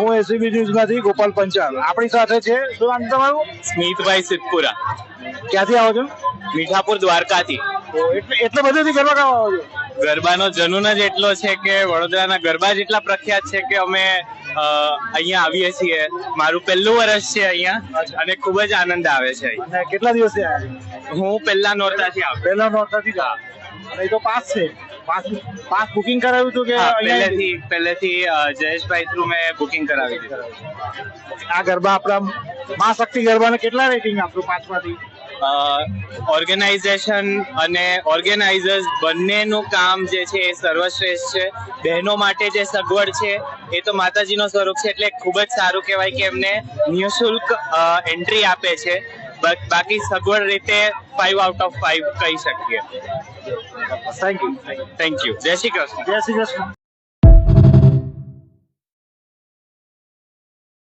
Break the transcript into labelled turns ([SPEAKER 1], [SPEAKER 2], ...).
[SPEAKER 1] હું એસીબી ન્યૂઝમાંથી ગોપાલ પંચાલ. આપણી સાથે છે, શું નામ તમારું?
[SPEAKER 2] સ્મિતભાઈ સિદ્ધપુરા,
[SPEAKER 1] ક્યાંથી આવો છો?
[SPEAKER 2] મીઠાપુર, દ્વારકાથી.
[SPEAKER 1] એટલે બધેથી ગરબા ગાવા આવો છો?
[SPEAKER 2] ગરબાનો જનૂન જ એટલો છે કે વડોદરાના ગરબા જ એટલા પ્રખ્યાત છે કે અમે અહીંયા આવીએ છીએ. મારું પહેલું વર્ષ છે અહીંયા અને ખૂબ જ આનંદ આવે છે.
[SPEAKER 1] અને કેટલા દિવસથી આવ્યા?
[SPEAKER 2] હું પહેલા નોરતાથી આવ્યો.
[SPEAKER 1] પહેલા નોરતાથી જ. અને એ તો પાસ છે. પાસ બુકિંગ કરાવ્યું હતું કે
[SPEAKER 2] પહેલેથી જયેશભાઈ થ્રુ મેં બુકિંગ કરાવી દીધું.
[SPEAKER 1] આ ગરબા આપણા મા શક્તિ ગરબાને કેટલા રેટિંગ આપશો 5 માંથી?
[SPEAKER 2] ઓર્ગેનાઇઝેશન અને ઓર્ગેનાઇઝર્સ બંનેનું કામ જે છે એ સર્વશ્રેષ્ઠ છે. બહેનો માટે જે સગવડ છે એ તો માતાજીનો સ્વરૂપ છે, એટલે ખૂબ જ સારું કહેવાય કે એમને નિઃશુલ્ક એન્ટ્રી આપે છે. બાકી સગવડ રીતે 5 out of 5 કહી શકીએ.
[SPEAKER 1] Thank you.
[SPEAKER 2] Thank you. જય શ્રી કૃષ્ણ.
[SPEAKER 1] જય શ્રી કૃષ્ણ.